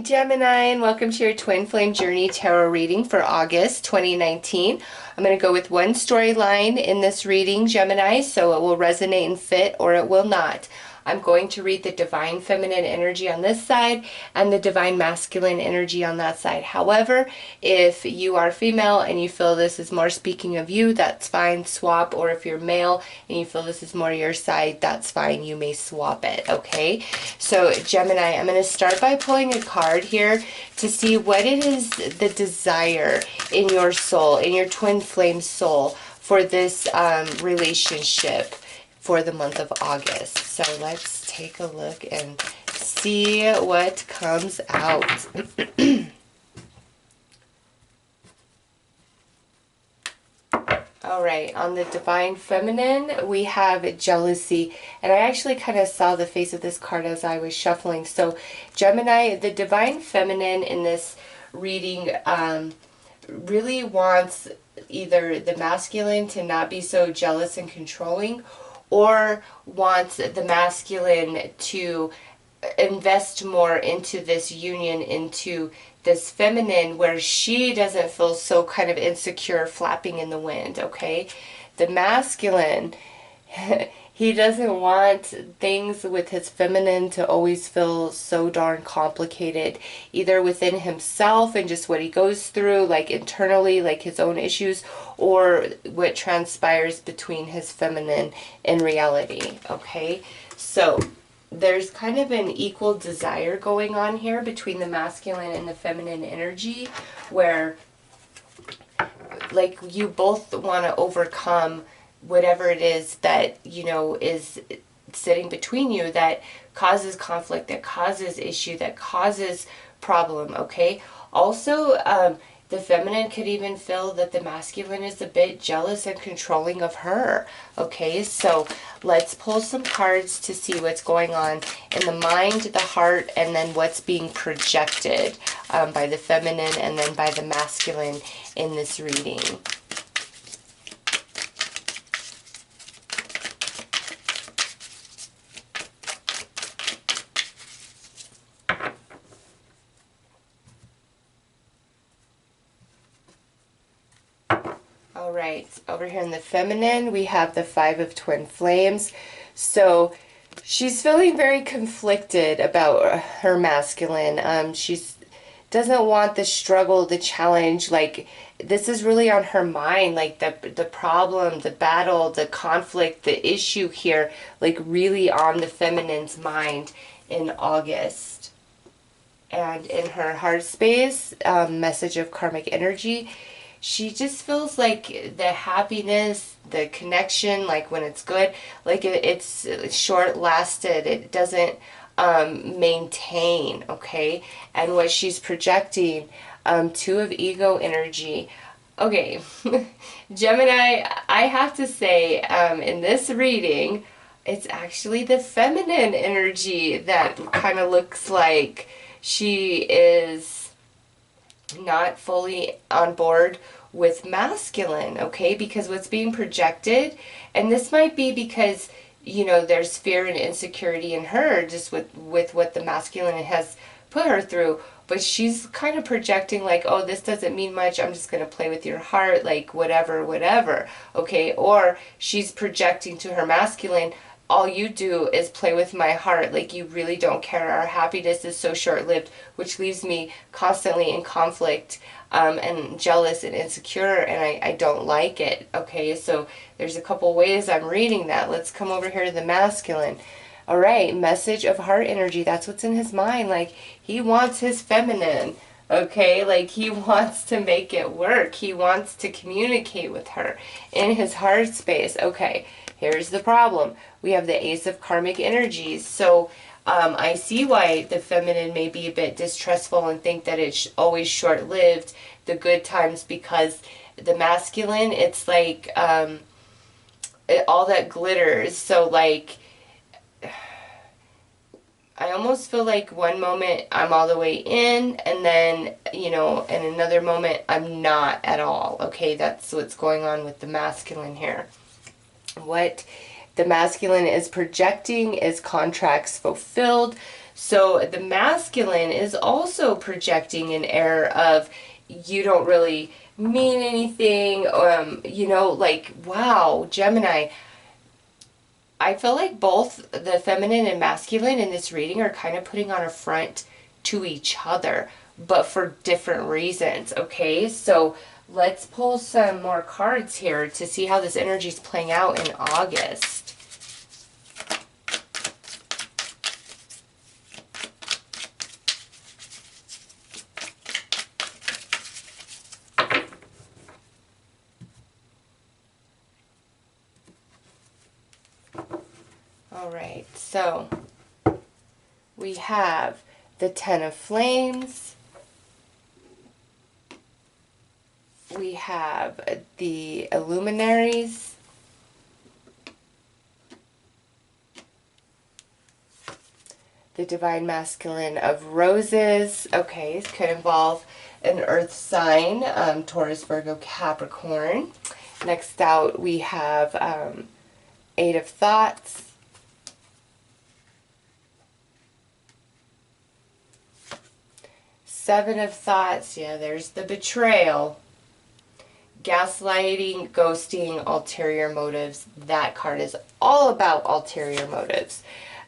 Gemini, and welcome to your Twin Flame Journey Tarot reading for August 2019. I'm going to go with one storyline in this reading, Gemini, so it will resonate and fit or it will not. I'm going to read the Divine Feminine energy on this side and the Divine Masculine energy on that side. However, if you are female and you feel this is more speaking of you, that's fine, swap. Or if you're male and you feel this is more your side, that's fine, you may swap it, okay? So Gemini, I'm going to start by pulling a card here to see what it is, the desire in your soul, in your twin flame soul for this relationship for the month of August. So let's take a look and see what comes out. All right, on the Divine Feminine, we have jealousy. And I actually kind of saw the face of this card as I was shuffling. So Gemini, the Divine Feminine in this reading really wants either the masculine to not be so jealous and controlling, or wants the masculine to invest more into this union, into this feminine, where she doesn't feel so kind of insecure, flapping in the wind, okay? The masculine, he doesn't want things with his feminine to always feel so darn complicated, either within himself and just what he goes through, like internally, like his own issues, or what transpires between his feminine in reality, okay? So there's kind of an equal desire going on here between the masculine and the feminine energy, where like you both want to overcome whatever it is that, you know, is sitting between you that causes conflict, that causes issue, that causes problem, okay? Also, the feminine could even feel that the masculine is a bit jealous and controlling of her, okay? So let's pull some cards to see what's going on in the mind, the heart, and then what's being projected by the feminine and then by the masculine in this reading. All right, over here in the feminine, we have the Five of Twin Flames. So she's feeling very conflicted about her masculine. She doesn't want the struggle, the challenge. Like, this is really on her mind, like the problem, the battle, the conflict, the issue here, like really on the feminine's mind in August. And in her heart space, message of karmic energy, she just feels like the happiness, the connection, like when it's good, like it's short-lasted. It doesn't maintain, okay? And what she's projecting, Two of Ego energy. Okay, Gemini, I have to say, in this reading, it's actually the feminine energy that kind of looks like she is not fully on board with masculine, okay? Because what's being projected, and this might be because, you know, there's fear and insecurity in her just with what the masculine has put her through, but she's kind of projecting like, oh, this doesn't mean much, I'm just going to play with your heart, like whatever, okay? Or she's projecting to her masculine, all you do is play with my heart, like you really don't care, our happiness is so short-lived, which leaves me constantly in conflict and jealous and insecure, and I don't like it, okay? So there's a couple ways I'm reading that. Let's come over here to the masculine. All right, message of heart energy, that's what's in his mind. Like, he wants his feminine, okay? Like, he wants to make it work. He wants to communicate with her in his heart space, okay? Here's the problem. We have the Ace of Karmic Energies. So I see why the feminine may be a bit distrustful and think that it's always short-lived, the good times, because the masculine, it's like all that glitters. So like, I almost feel like one moment I'm all the way in, and then, you know, in another moment I'm not at all. Okay, that's what's going on with the masculine here. What the masculine is projecting is contracts fulfilled. So the masculine is also projecting an air of you don't really mean anything, you know, like, wow, Gemini. I feel like both the feminine and masculine in this reading are kind of putting on a front to each other, but for different reasons, okay? So let's pull some more cards here to see how this energy is playing out in August. All right, so we have the Ten of Flames. We have the Illuminaries. The Divine Masculine of Roses. Okay, it could involve an earth sign, Taurus, Virgo, Capricorn. Next out we have Eight of Thoughts. Seven of Thoughts, yeah, there's the betrayal. Gaslighting, ghosting, ulterior motives. That card is all about ulterior motives.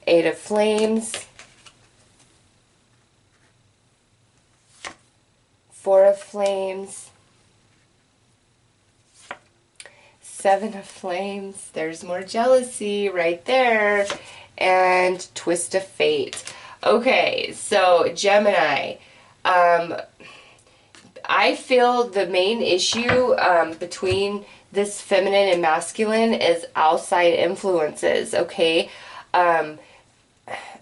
Eight of Flames. Four of Flames. Seven of Flames. There's more jealousy right there. And Twist of Fate. Okay, so Gemini. I feel the main issue between this feminine and masculine is outside influences, okay?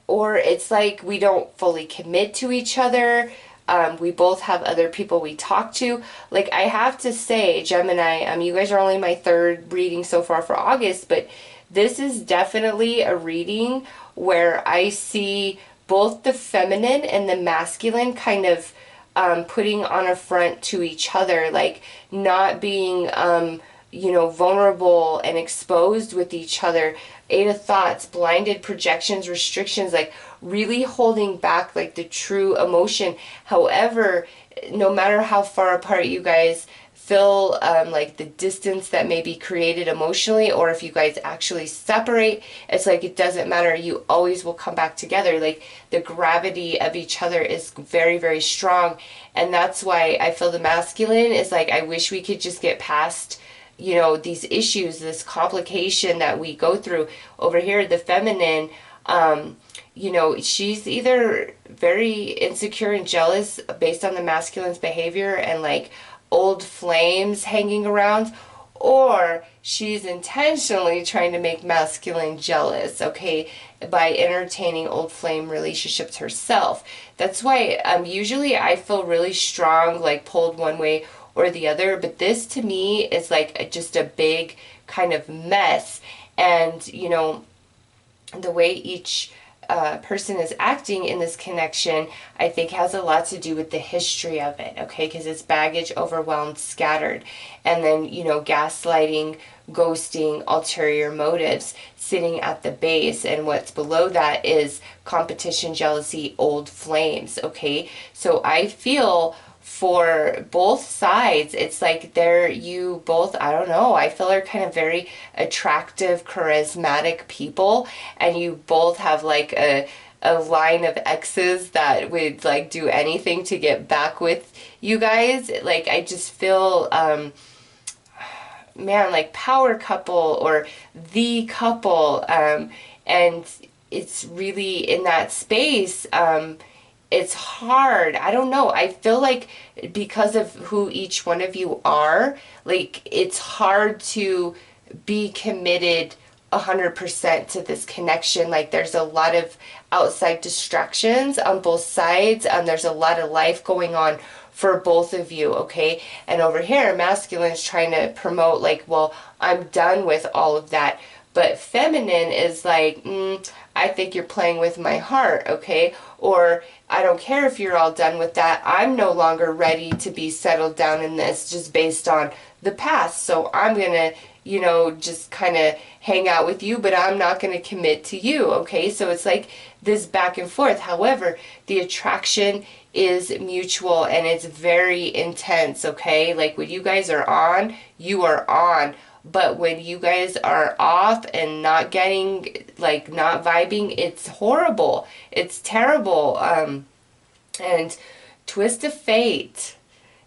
Or it's like we don't fully commit to each other. We both have other people we talk to. Like, I have to say, Gemini, you guys are only my third reading so far for August, but this is definitely a reading where I see both the feminine and the masculine kind of putting on a front to each other, like not being, you know, vulnerable and exposed with each other. Eight of Thoughts, blinded projections, restrictions, like really holding back like the true emotion. However, no matter how far apart you guys feel, like the distance that may be created emotionally, or if you guys actually separate, it's like it doesn't matter, you always will come back together. Like the gravity of each other is very, very strong, and that's why I feel the masculine is like, I wish we could just get past, you know, these issues, this complication that we go through. Over here, the feminine, you know, she's either very insecure and jealous based on the masculine's behavior and like old flames hanging around, or she's intentionally trying to make masculine jealous, okay, by entertaining old flame relationships herself. That's why usually I feel really strong, like pulled one way or the other, but this to me is like just a big kind of mess. And you know, the way each person is acting in this connection, I think has a lot to do with the history of it, okay? Because it's baggage, overwhelmed, scattered. And then, you know, gaslighting, ghosting, ulterior motives sitting at the base. And what's below that is competition, jealousy, old flames, okay? So I feel for both sides, it's like you both, I don't know, I feel are kind of very attractive, charismatic people, and you both have like a line of exes that would like do anything to get back with you guys. Like, I just feel, man, like power couple or the couple, and it's really in that space, it's hard. I don't know. I feel like because of who each one of you are, like it's hard to be committed 100% to this connection. Like there's a lot of outside distractions on both sides. There's a lot of life going on for both of you, okay? And over here, masculine is trying to promote like, well, I'm done with all of that. But feminine is like, I think you're playing with my heart, okay? Or I don't care if you're all done with that. I'm no longer ready to be settled down in this just based on the past. So I'm going to, just kind of hang out with you, but I'm not going to commit to you, okay? So it's like this back and forth. However, the attraction is mutual and it's very intense, okay? Like when you guys are on, you are on. But when you guys are off and not getting, like not vibing, it's horrible. It's terrible. And twist of fate,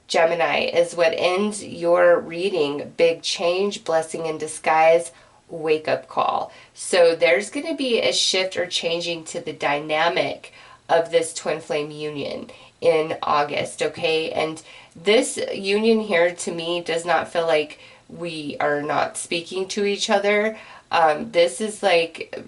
Gemini, is what ends your reading. Big change, blessing in disguise, wake up call. So there's going to be a shift or changing to the dynamic of this twin flame union in August, okay? And this union here to me does not feel like we are not speaking to each other. This is like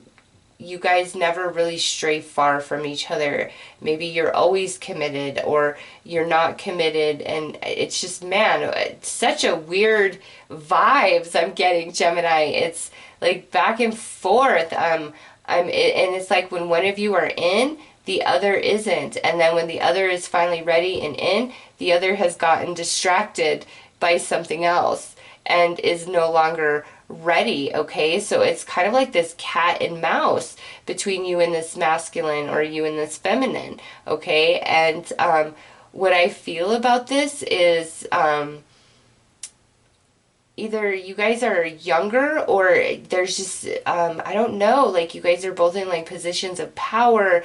you guys never really stray far from each other. Maybe you're always committed or you're not committed, and it's just, man, it's such a weird vibes I'm getting, Gemini. It's like back and forth. And it's like when one of you are in, the other isn't, and then when the other is finally ready and in, the other has gotten distracted by something else and is no longer ready, okay? So it's kind of like this cat and mouse between you and this masculine or you and this feminine, okay? And what I feel about this is either you guys are younger or there's just, I don't know, like you guys are both in like positions of power.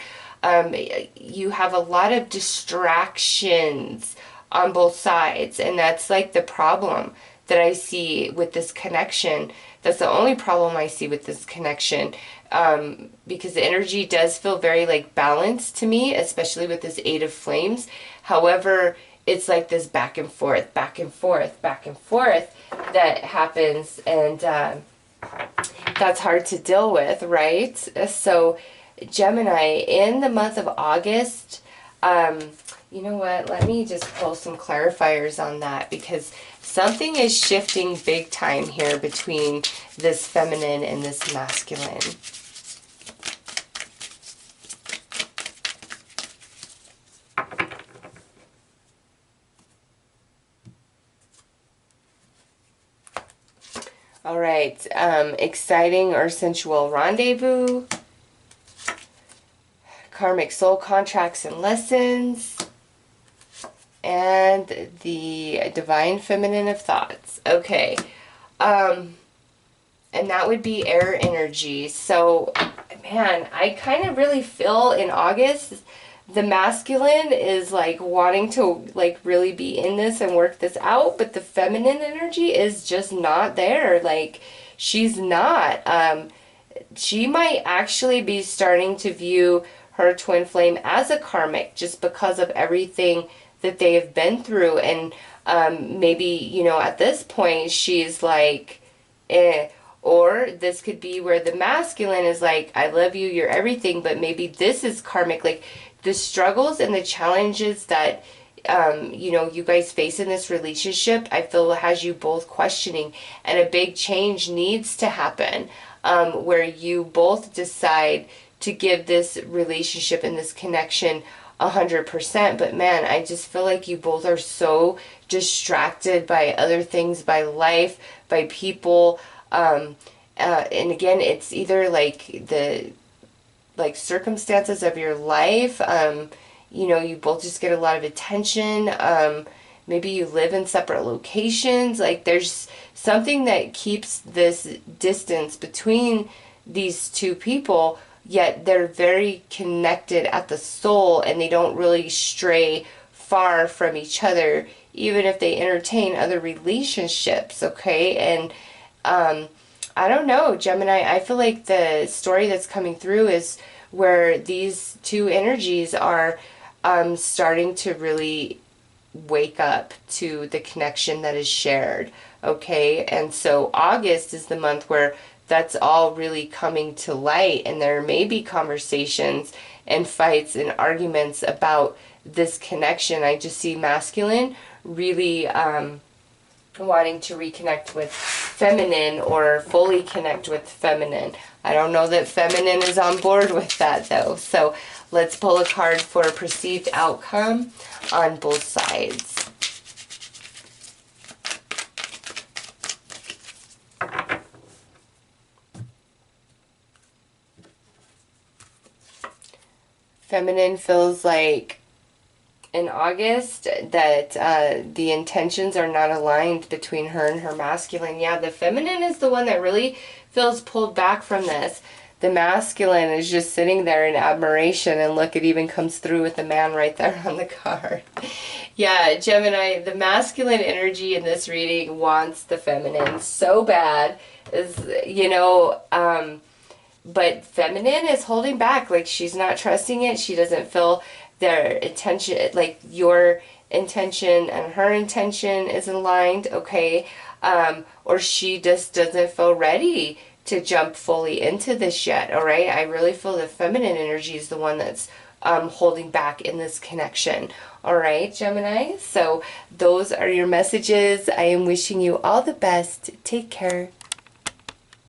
You have a lot of distractions on both sides, and that's like the problem that I see with this connection. That's the only problem I see with this connection, because the energy does feel very like balanced to me, especially with this Eight of Flames. However, it's like this back and forth, back and forth, back and forth that happens, and that's hard to deal with, right? So Gemini, in the month of August, you know what, let me just pull some clarifiers on that, because something is shifting big time here between this feminine and this masculine. All right, exciting or sensual rendezvous, karmic soul contracts and lessons, and the divine feminine of thoughts. Okay, and that would be air energy. So, man, I kind of really feel in August the masculine is like wanting to like really be in this and work this out, but the feminine energy is just not there. Like, she's not. She might actually be starting to view her twin flame as a karmic just because of everything that they have been through. And maybe, you know, at this point she's like, eh. Or this could be where the masculine is like, I love you, you're everything, but maybe this is karmic. Like, the struggles and the challenges that, you know, you guys face in this relationship, I feel has you both questioning. And a big change needs to happen, where you both decide to give this relationship and this connection 100%. But man, I just feel like you both are so distracted by other things, by life, by people. And again, it's either like the circumstances of your life, you know, you both just get a lot of attention. Maybe you live in separate locations. Like, there's something that keeps this distance between these two people, yet they're very connected at the soul, and they don't really stray far from each other, even if they entertain other relationships, okay? And I don't know, Gemini, I feel like the story that's coming through is where these two energies are starting to really wake up to the connection that is shared, okay? And so August is the month where that's all really coming to light, and there may be conversations and fights and arguments about this connection. I just see masculine really wanting to reconnect with feminine or fully connect with feminine. I don't know that feminine is on board with that though. So let's pull a card for a perceived outcome on both sides. Feminine feels like in August that the intentions are not aligned between her and her masculine. Yeah, the feminine is the one that really feels pulled back from this. The masculine is just sitting there in admiration, and look, it even comes through with the man right there on the card. Yeah, Gemini, the masculine energy in this reading wants the feminine so bad. But feminine is holding back. Like, she's not trusting it. She doesn't feel their intention, like your intention and her intention is aligned, okay? Or she just doesn't feel ready to jump fully into this yet, all right? I really feel the feminine energy is the one that's holding back in this connection. All right, Gemini? So those are your messages. I am wishing you all the best. Take care.